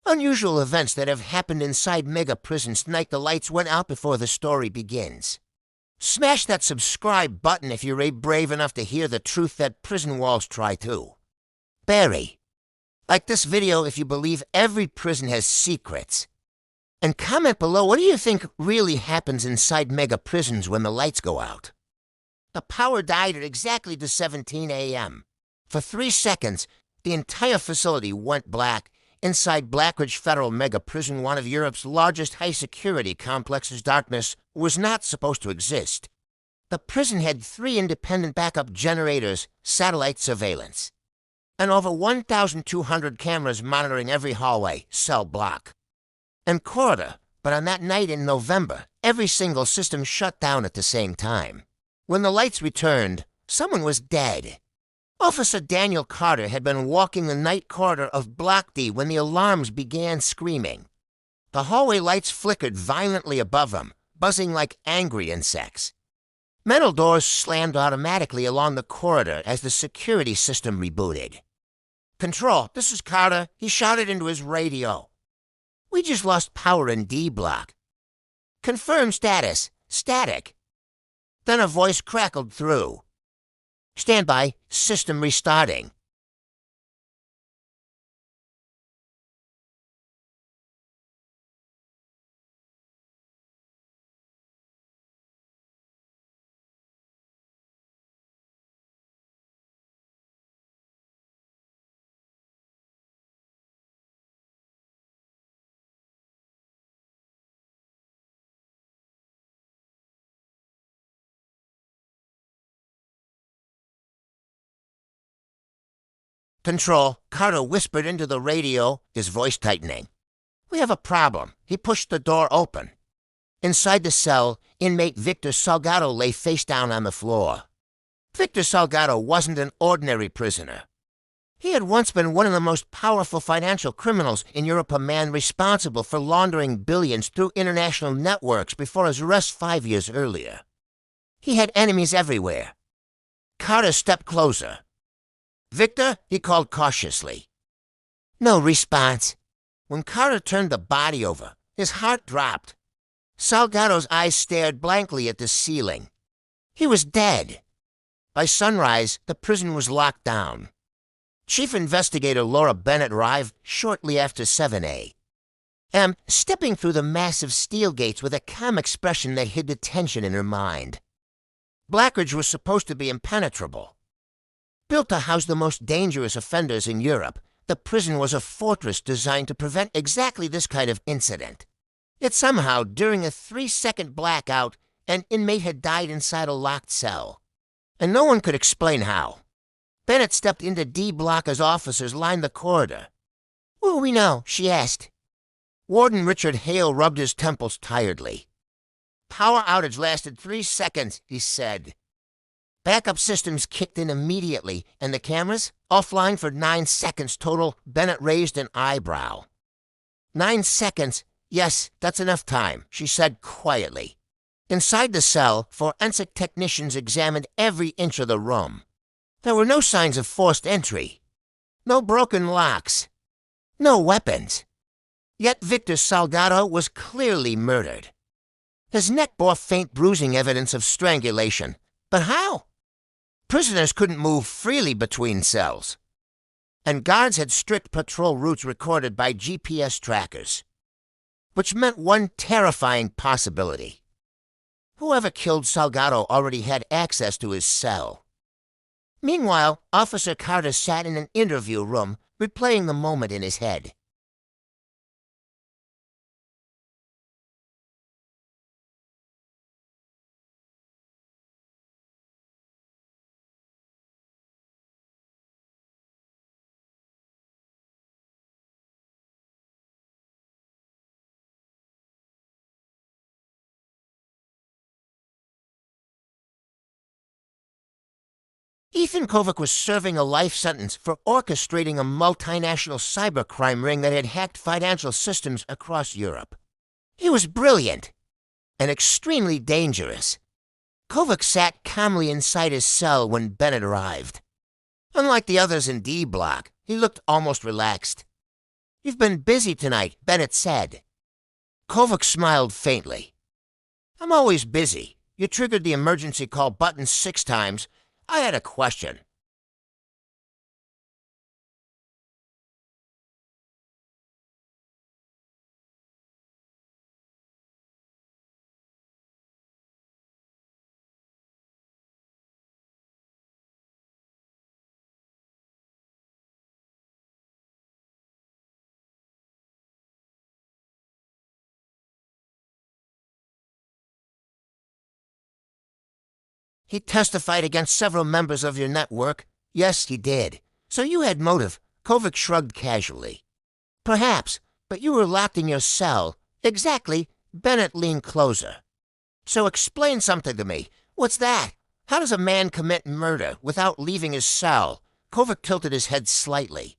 Unusual events that have happened inside mega prisons tonight. The lights went out before the story begins. Smash that subscribe button if you're brave enough to hear the truth that prison walls try to. Barry, like this video if you believe every prison has secrets. And comment below, what do you think really happens inside mega prisons when the lights go out? The power died at exactly 17 a.m. For 3 seconds, the entire facility went black inside Blackridge Federal Mega Prison, one of Europe's largest high-security complexes. Darkness was not supposed to exist. The prison had 3 independent backup generators, satellite surveillance, and over 1,200 cameras monitoring every hallway, cell block, and corridor. But on that night in November, every single system shut down at the same time. When the lights returned, someone was dead. Officer Daniel Carter had been walking the night corridor of Block D when the alarms began screaming. The hallway lights flickered violently above him, buzzing like angry insects. Metal doors slammed automatically along the corridor as the security system rebooted. "Control, this is Carter," he shouted into his radio. "We just lost power in D block. Confirm status. Static." Then a voice crackled through. "Stand by. System restarting." "Control," Carter whispered into the radio, his voice tightening. "We have a problem." He pushed the door open. Inside the cell, inmate Victor Salgado lay face down on the floor. Victor Salgado wasn't an ordinary prisoner. He had once been one of the most powerful financial criminals in Europe, a man responsible for laundering billions through international networks before his arrest 5 years earlier. He had enemies everywhere. Carter stepped closer. "Victor?" he called cautiously. No response. When Carter turned the body over, his heart dropped. Salgado's eyes stared blankly at the ceiling. He was dead. By sunrise, the prison was locked down. Chief Investigator Laura Bennett arrived shortly after 7 a.m., stepping through the massive steel gates with a calm expression that hid the tension in her mind. Blackridge was supposed to be impenetrable. Built to house the most dangerous offenders in Europe, the prison was a fortress designed to prevent exactly this kind of incident. Yet somehow, during a 3-second blackout, an inmate had died inside a locked cell. And no one could explain how. Bennett stepped into D block as officers lined the corridor. "What do we know?" she asked. Warden Richard Hale rubbed his temples tiredly. "Power outage lasted 3 seconds, he said. Backup systems kicked in immediately, and the cameras offline for 9 seconds total." Bennett raised an eyebrow. 9 seconds? Yes, that's enough time, she said quietly. Inside the cell, forensic technicians examined every inch of the room. There were no signs of forced entry. No broken locks. No weapons. Yet Victor Salgado was clearly murdered. His neck bore faint bruising evidence of strangulation. But how? Prisoners couldn't move freely between cells. And guards had strict patrol routes recorded by GPS trackers. Which meant one terrifying possibility. Whoever killed Salgado already had access to his cell. Meanwhile, Officer Carter sat in an interview room, replaying the moment in his head. Ethan Kovac was serving a life sentence for orchestrating a multinational cybercrime ring that had hacked financial systems across Europe. He was brilliant and extremely dangerous. Kovac sat calmly inside his cell when Bennett arrived. Unlike the others in D block, he looked almost relaxed. "You've been busy tonight," Bennett said. Kovac smiled faintly. "I'm always busy. You triggered the emergency call button 6 times. I had a question." "He testified against several members of your network." "Yes, he did. So you had motive." Kovac shrugged casually. "Perhaps, but you were locked in your cell." "Exactly." Bennett leaned closer. "So explain something to me. What's that? How does a man commit murder without leaving his cell?" Kovac tilted his head slightly.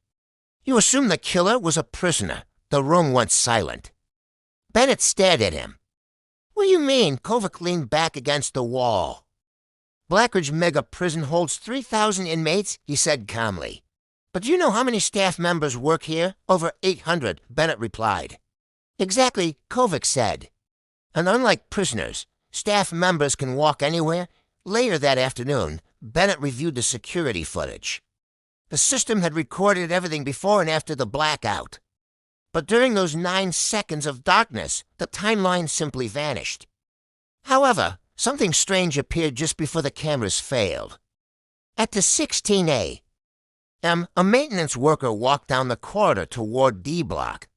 "You assume the killer was a prisoner." The room went silent. Bennett stared at him. "What do you mean?" Kovac leaned back against the wall. "Blackridge Mega Prison holds 3,000 inmates," he said calmly. "But do you know how many staff members work here?" "Over 800, Bennett replied. "Exactly," Kovac said. "And unlike prisoners, staff members can walk anywhere." Later that afternoon, Bennett reviewed the security footage. The system had recorded everything before and after the blackout. But during those 9 seconds of darkness, the timeline simply vanished. However, something strange appeared just before the cameras failed. At the 16 a.m., a maintenance worker walked down the corridor toward D block.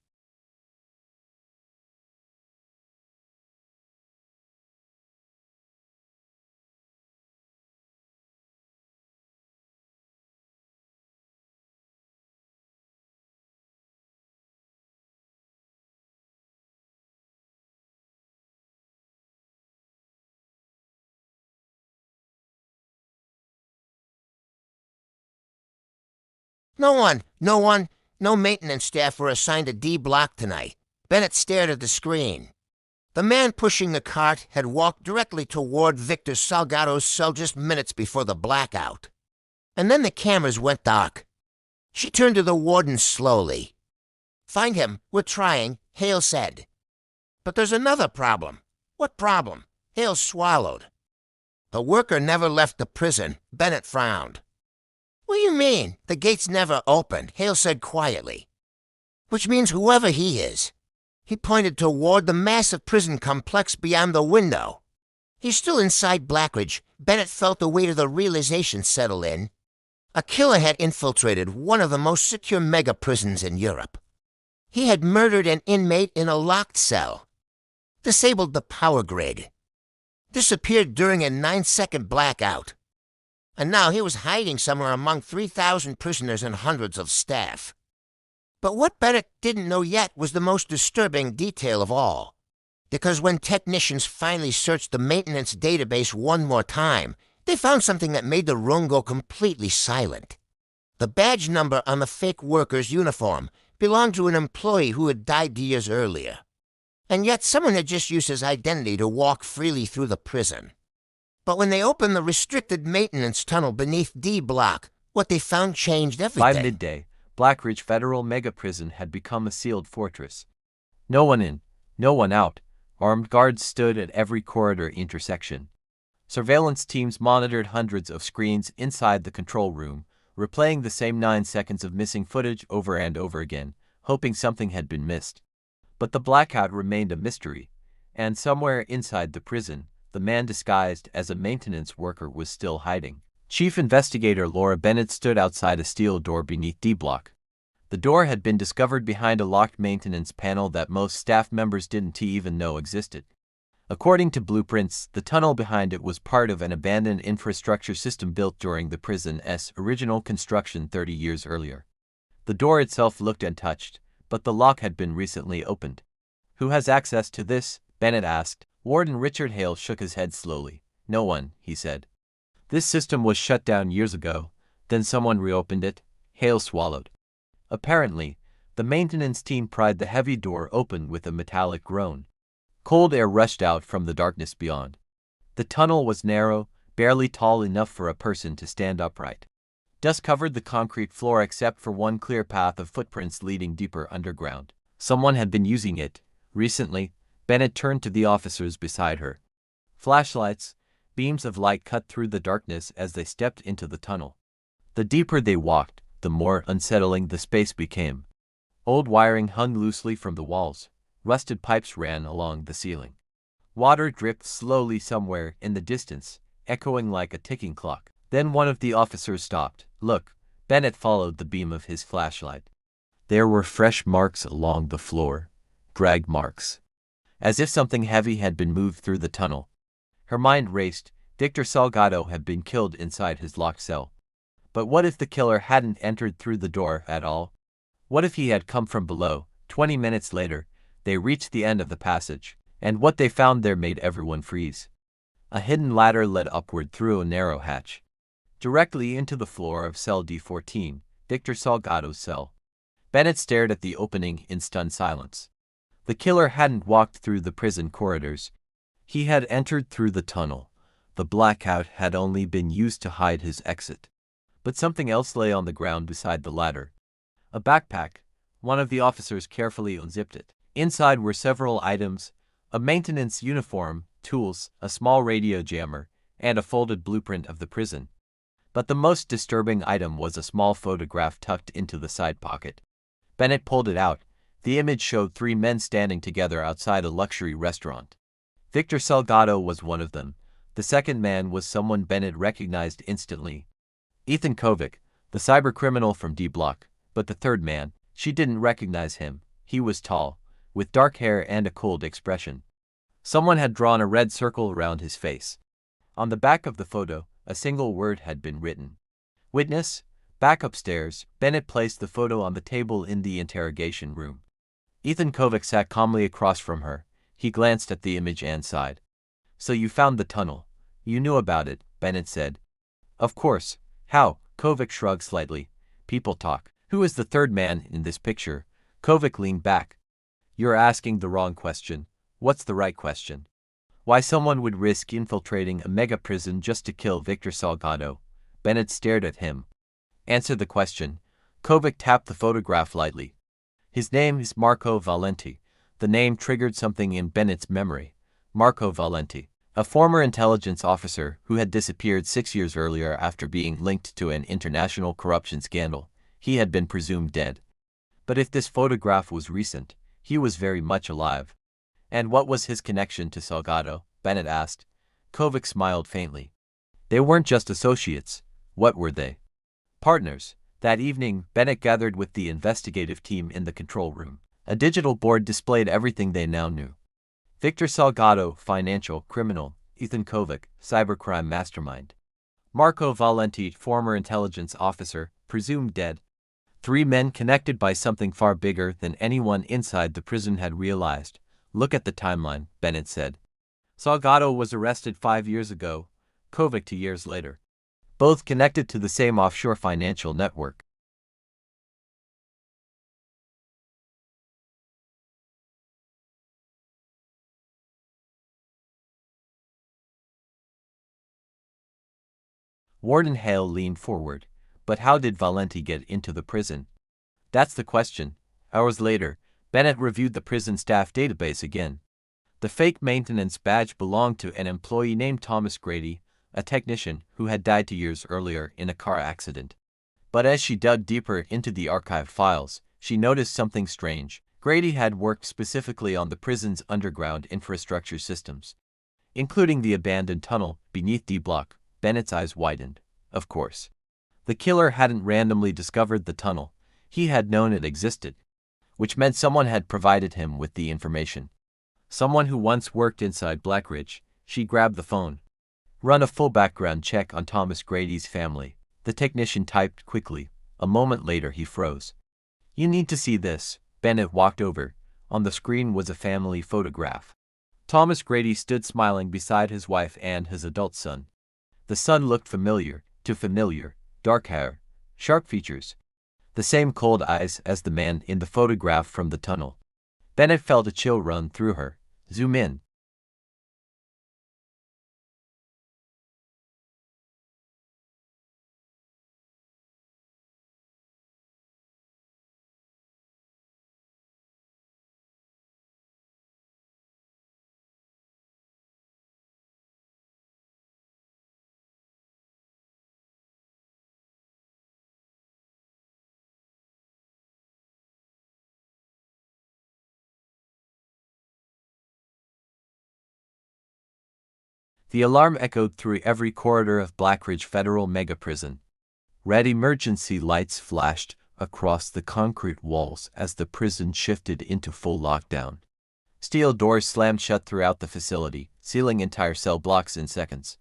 No maintenance staff were assigned to D block tonight." Bennett stared at the screen. The man pushing the cart had walked directly toward Victor Salgado's cell just minutes before the blackout. And then the cameras went dark. She turned to the warden slowly. "Find him. We're trying," Hale said. "But there's another problem." "What problem?" Hale swallowed. "The worker never left the prison." Bennett frowned. "What do you mean?" "The gates never opened," Hale said quietly. "Which means whoever he is." He pointed toward the massive prison complex beyond the window. "He's still inside Blackridge." Bennett felt the weight of the realization settle in. A killer had infiltrated one of the most secure mega prisons in Europe. He had murdered an inmate in a locked cell, disabled the power grid, disappeared during a 9-second blackout. And now he was hiding somewhere among 3,000 prisoners and hundreds of staff. But what Bennett didn't know yet was the most disturbing detail of all. Because when technicians finally searched the maintenance database one more time, they found something that made the room go completely silent. The badge number on the fake worker's uniform belonged to an employee who had died years earlier. And yet someone had just used his identity to walk freely through the prison. But when they opened the restricted maintenance tunnel beneath D block, what they found changed everything. By midday, Blackridge Federal Mega Prison had become a sealed fortress. No one in, no one out. Armed guards stood at every corridor intersection. Surveillance teams monitored hundreds of screens inside the control room, replaying the same 9 seconds of missing footage over and over again, hoping something had been missed. But the blackout remained a mystery, and somewhere inside the prison, the man disguised as a maintenance worker was still hiding. Chief Investigator Laura Bennett stood outside a steel door beneath D block. The door had been discovered behind a locked maintenance panel that most staff members didn't even know existed. According to blueprints, the tunnel behind it was part of an abandoned infrastructure system built during the prison's original construction 30 years earlier. The door itself looked untouched, but the lock had been recently opened. "Who has access to this?" Bennett asked. Warden Richard Hale shook his head slowly. "No one," he said. "This system was shut down years ago, then someone reopened it." Hale swallowed. Apparently, the maintenance team pried the heavy door open with a metallic groan. Cold air rushed out from the darkness beyond. The tunnel was narrow, barely tall enough for a person to stand upright. Dust covered the concrete floor except for one clear path of footprints leading deeper underground. Someone had been using it. Recently, Bennett turned to the officers beside her. Flashlights, beams of light cut through the darkness as they stepped into the tunnel. The deeper they walked, the more unsettling the space became. Old wiring hung loosely from the walls. Rusted pipes ran along the ceiling. Water dripped slowly somewhere in the distance, echoing like a ticking clock. Then one of the officers stopped. "Look." Bennett followed the beam of his flashlight. There were fresh marks along the floor. Drag marks. As if something heavy had been moved through the tunnel. Her mind raced. Victor Salgado had been killed inside his locked cell. But what if the killer hadn't entered through the door at all? What if he had come from below? 20 minutes later, they reached the end of the passage, and what they found there made everyone freeze. A hidden ladder led upward through a narrow hatch, directly into the floor of cell D14, Victor Salgado's cell. Bennett stared at the opening in stunned silence. The killer hadn't walked through the prison corridors. He had entered through the tunnel. The blackout had only been used to hide his exit. But something else lay on the ground beside the ladder. A backpack. One of the officers carefully unzipped it. Inside were several items: a maintenance uniform, tools, a small radio jammer, and a folded blueprint of the prison. But the most disturbing item was a small photograph tucked into the side pocket. Bennett pulled it out. The image showed 3 men standing together outside a luxury restaurant. Victor Salgado was one of them. The second man was someone Bennett recognized instantly. Ethan Kovic, the cybercriminal from D-Block. But the third man, she didn't recognize him. He was tall, with dark hair and a cold expression. Someone had drawn a red circle around his face. On the back of the photo, a single word had been written. "Witness, back upstairs." Bennett placed the photo on the table in the interrogation room. Ethan Kovic sat calmly across from her. He glanced at the image and sighed. "So you found the tunnel. You knew about it," Bennett said. "Of course. How?" Kovic shrugged slightly. "People talk." "Who is the third man in this picture?" Kovic leaned back. "You're asking the wrong question." "What's the right question?" "Why someone would risk infiltrating a mega prison just to kill Victor Salgado." Bennett stared at him. "Answer the question." Kovic tapped the photograph lightly. "His name is Marco Valenti." The name triggered something in Bennett's memory. Marco Valenti, a former intelligence officer who had disappeared 6 years earlier after being linked to an international corruption scandal. He had been presumed dead. But if this photograph was recent, he was very much alive. "And what was his connection to Salgado?" Bennett asked. Kovic smiled faintly. "They weren't just associates. What were they?" "Partners." That evening, Bennett gathered with the investigative team in the control room. A digital board displayed everything they now knew. Victor Salgado, financial criminal. Ethan Kovic, cybercrime mastermind. Marco Valenti, former intelligence officer, presumed dead. 3 men connected by something far bigger than anyone inside the prison had realized. "Look at the timeline," Bennett said. "Salgado was arrested 5 years ago, Kovic 2 years later. Both connected to the same offshore financial network." Warden Hale leaned forward. "But how did Valenti get into the prison?" "That's the question." Hours later, Bennett reviewed the prison staff database again. The fake maintenance badge belonged to an employee named Thomas Grady, a technician who had died 2 years earlier in a car accident. But as she dug deeper into the archived files, she noticed something strange. Grady had worked specifically on the prison's underground infrastructure systems, including the abandoned tunnel beneath D-Block. Bennett's eyes widened. Of course. The killer hadn't randomly discovered the tunnel. He had known it existed, which meant someone had provided him with the information. Someone who once worked inside Blackridge. She grabbed the phone. "Run a full background check on Thomas Grady's family." The technician typed quickly. A moment later he froze. "You need to see this." Bennett walked over. On the screen was a family photograph. Thomas Grady stood smiling beside his wife and his adult son. The son looked familiar, too familiar. Dark hair, sharp features, the same cold eyes as the man in the photograph from the tunnel. Bennett felt a chill run through her. Zoom in. The alarm echoed through every corridor of Blackridge Federal Mega Prison. Red emergency lights flashed across the concrete walls as the prison shifted into full lockdown. Steel doors slammed shut throughout the facility, sealing entire cell blocks in seconds.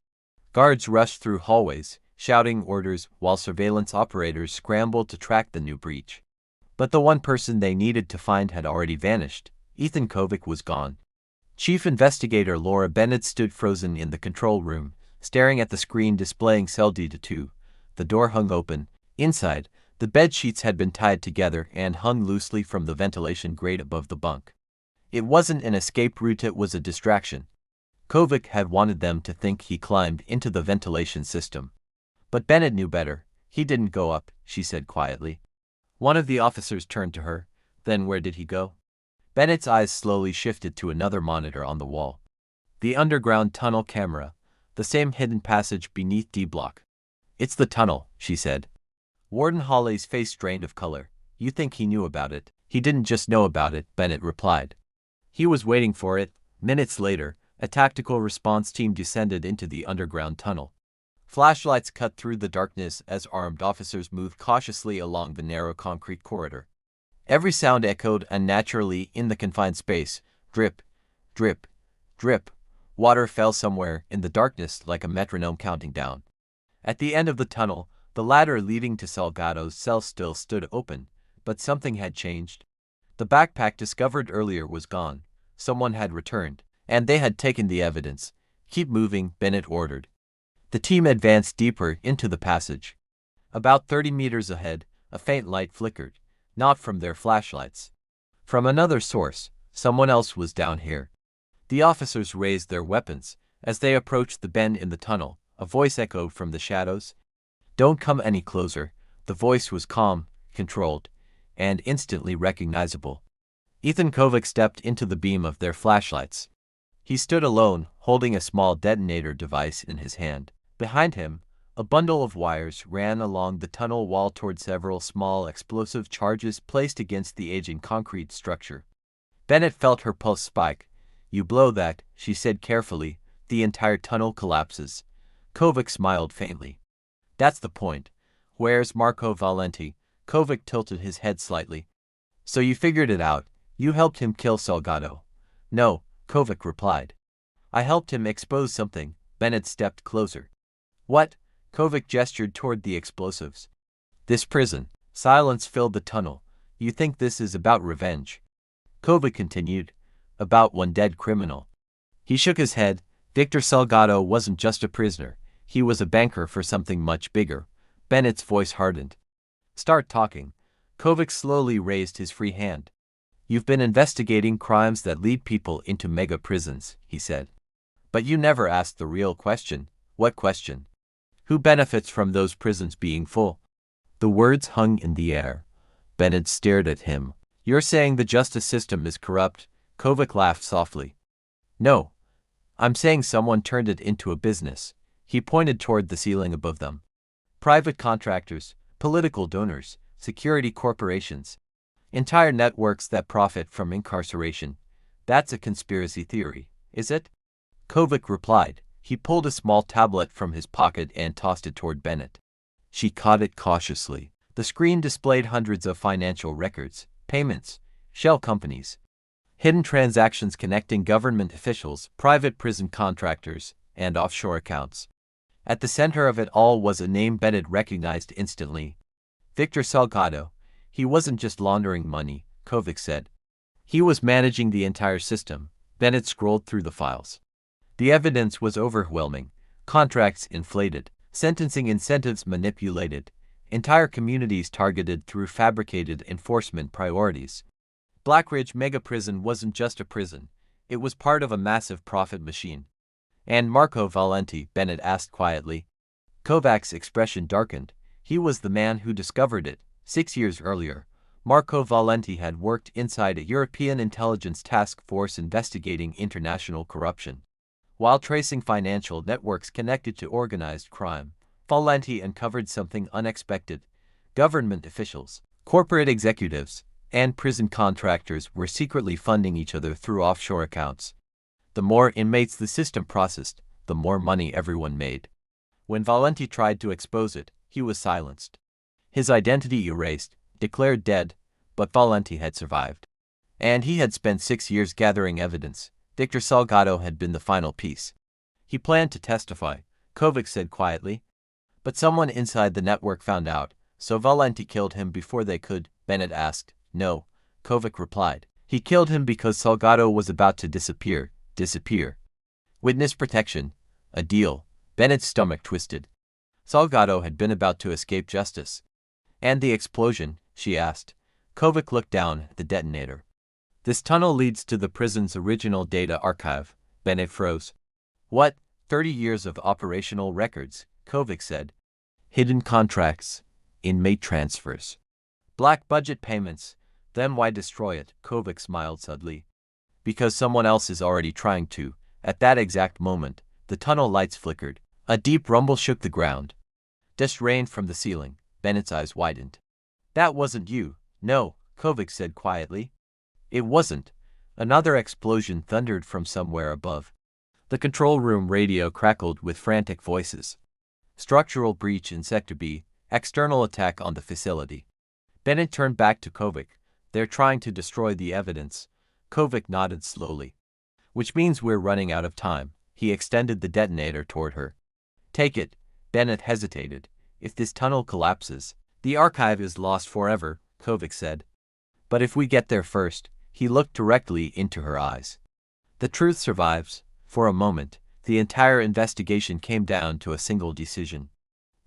Guards rushed through hallways, shouting orders while surveillance operators scrambled to track the new breach. But the one person they needed to find had already vanished. Ethan Kovic was gone. Chief Investigator Laura Bennett stood frozen in the control room, staring at the screen displaying cell D2. The door hung open. Inside, the bed sheets had been tied together and hung loosely from the ventilation grate above the bunk. It wasn't an escape route, it was a distraction. Kovic had wanted them to think he climbed into the ventilation system. But Bennett knew better. He didn't go up, she said quietly. One of the officers turned to her. Then where did he go? Bennett's eyes slowly shifted to another monitor on the wall. The underground tunnel camera, the same hidden passage beneath D block. It's the tunnel, she said. Warden Hawley's face drained of color. You think he knew about it? He didn't just know about it, Bennett replied. He was waiting for it. Minutes later, a tactical response team descended into the underground tunnel. Flashlights cut through the darkness as armed officers moved cautiously along the narrow concrete corridor. Every sound echoed unnaturally in the confined space. Drip, drip, drip. Water fell somewhere in the darkness like a metronome counting down. At the end of the tunnel, the ladder leading to Salgado's cell still stood open, but something had changed. The backpack discovered earlier was gone. Someone had returned, and they had taken the evidence. Keep moving, Bennett ordered. The team advanced deeper into the passage. About 30 meters ahead, a faint light flickered, not from their flashlights. From another source, someone else was down here. The officers raised their weapons. As they approached the bend in the tunnel, a voice echoed from the shadows. Don't come any closer. The voice was calm, controlled, and instantly recognizable. Ethan Kovic stepped into the beam of their flashlights. He stood alone, holding a small detonator device in his hand. Behind him, a bundle of wires ran along the tunnel wall toward several small explosive charges placed against the aging concrete structure. Bennett felt her pulse spike. You blow that, she said carefully, the entire tunnel collapses. Kovic smiled faintly. That's the point. Where's Marco Valenti? Kovic tilted his head slightly. So you figured it out. You helped him kill Salgado. No, Kovic replied. I helped him expose something. Bennett stepped closer. What? Kovic gestured toward the explosives. This prison. Silence filled the tunnel. You think this is about revenge? Kovic continued. About one dead criminal. He shook his head. Victor Salgado wasn't just a prisoner. He was a banker for something much bigger. Bennett's voice hardened. Start talking. Kovic slowly raised his free hand. You've been investigating crimes that lead people into mega prisons, he said. But you never asked the real question. What question? Who benefits from those prisons being full? The words hung in the air. Bennett stared at him. You're saying the justice system is corrupt? Kovic laughed softly. No. I'm saying someone turned it into a business. He pointed toward the ceiling above them. Private contractors, political donors, security corporations. Entire networks that profit from incarceration. That's a conspiracy theory, is it? Kovic replied. He pulled a small tablet from his pocket and tossed it toward Bennett. She caught it cautiously. The screen displayed hundreds of financial records, payments, shell companies, hidden transactions connecting government officials, private prison contractors, and offshore accounts. At the center of it all was a name Bennett recognized instantly. Victor Salgado. He wasn't just laundering money, Kovic said. He was managing the entire system. Bennett scrolled through the files. The evidence was overwhelming. Contracts inflated, sentencing incentives manipulated, entire communities targeted through fabricated enforcement priorities. Blackridge Mega Prison wasn't just a prison. It was part of a massive profit machine. And Marco Valenti? Bennett asked quietly. Kovac's expression darkened. He was the man who discovered it. 6 years earlier, Marco Valenti had worked inside a European intelligence task force investigating international corruption. While tracing financial networks connected to organized crime, Valenti uncovered something unexpected. Government officials, corporate executives, and prison contractors were secretly funding each other through offshore accounts. The more inmates the system processed, the more money everyone made. When Valenti tried to expose it, he was silenced. His identity erased, declared dead, but Valenti had survived. And he had spent 6 years gathering evidence. Victor Salgado had been the final piece. He planned to testify, Kovac said quietly. But someone inside the network found out, so Valenti killed him before they could, Bennett asked. No, Kovac replied. He killed him because Salgado was about to disappear. Witness protection. A deal. Bennett's stomach twisted. Salgado had been about to escape justice. And the explosion, she asked. Kovac looked down at the detonator. This tunnel leads to the prison's original data archive. Bennett froze. What? 30 years of operational records, Kovac said. Hidden contracts. Inmate transfers. Black budget payments. Then why destroy it? Kovac smiled suddenly. Because someone else is already trying to. At that exact moment, the tunnel lights flickered. A deep rumble shook the ground. Dust rained from the ceiling. Bennett's eyes widened. That wasn't you. No, Kovac said quietly. It wasn't. Another explosion thundered from somewhere above. The control room radio crackled with frantic voices. Structural breach in Sector B. External attack on the facility. Bennett turned back to Kovac. They're trying to destroy the evidence. Kovac nodded slowly. Which means we're running out of time. He extended the detonator toward her. Take it. Bennett hesitated. If this tunnel collapses, the archive is lost forever, Kovac said. But if we get there first, he looked directly into her eyes. The truth survives. For a moment, the entire investigation came down to a single decision.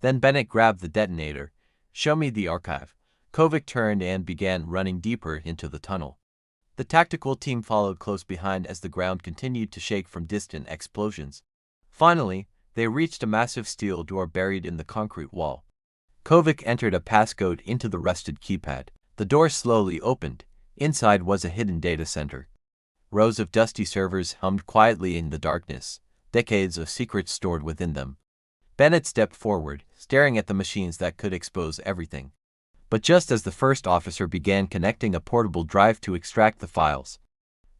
Then Bennett grabbed the detonator. Show me the archive. Kovac turned and began running deeper into the tunnel. The tactical team followed close behind as the ground continued to shake from distant explosions. Finally, they reached a massive steel door buried in the concrete wall. Kovac entered a passcode into the rusted keypad. The door slowly opened. Inside was a hidden data center. Rows of dusty servers hummed quietly in the darkness, decades of secrets stored within them. Bennett stepped forward, staring at the machines that could expose everything. But just as the first officer began connecting a portable drive to extract the files,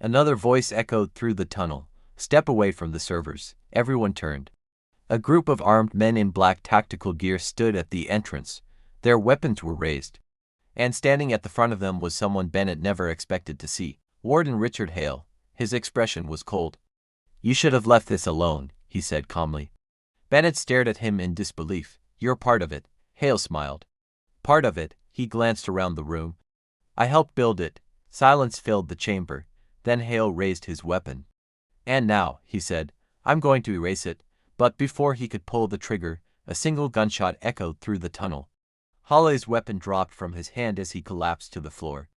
another voice echoed through the tunnel. Step away from the servers. Everyone turned. A group of armed men in black tactical gear stood at the entrance. Their weapons were raised. And standing at the front of them was someone Bennett never expected to see. Warden Richard Hale. His expression was cold. You should have left this alone, he said calmly. Bennett stared at him in disbelief. You're part of it. Hale smiled. Part of it? He glanced around the room. I helped build it. Silence filled the chamber. Then Hale raised his weapon. And now, he said, I'm going to erase it. But before he could pull the trigger, a single gunshot echoed through the tunnel. Hale's weapon dropped from his hand as he collapsed to the floor.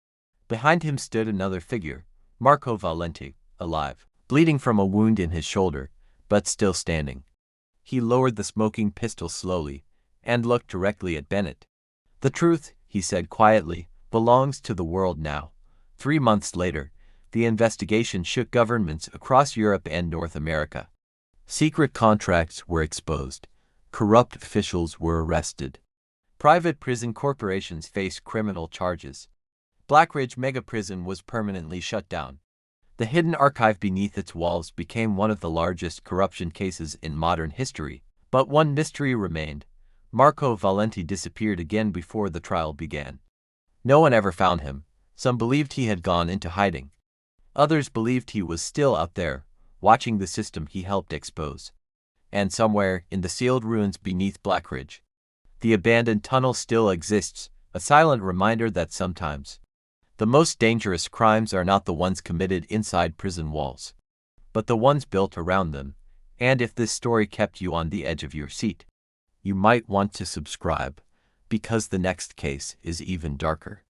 Behind him stood another figure, Marco Valenti, alive, bleeding from a wound in his shoulder, but still standing. He lowered the smoking pistol slowly, and looked directly at Bennett. The truth, he said quietly, belongs to the world now. 3 months later, the investigation shook governments across Europe and North America. Secret contracts were exposed. Corrupt officials were arrested. Private prison corporations faced criminal charges. Blackridge Mega Prison was permanently shut down. The hidden archive beneath its walls became one of the largest corruption cases in modern history. But one mystery remained. Marco Valenti disappeared again before the trial began. No one ever found him. Some believed he had gone into hiding. Others believed he was still out there, watching the system he helped expose. And somewhere in the sealed ruins beneath Blackridge, the abandoned tunnel still exists, a silent reminder that sometimes the most dangerous crimes are not the ones committed inside prison walls, but the ones built around them. And if this story kept you on the edge of your seat, you might want to subscribe, because the next case is even darker.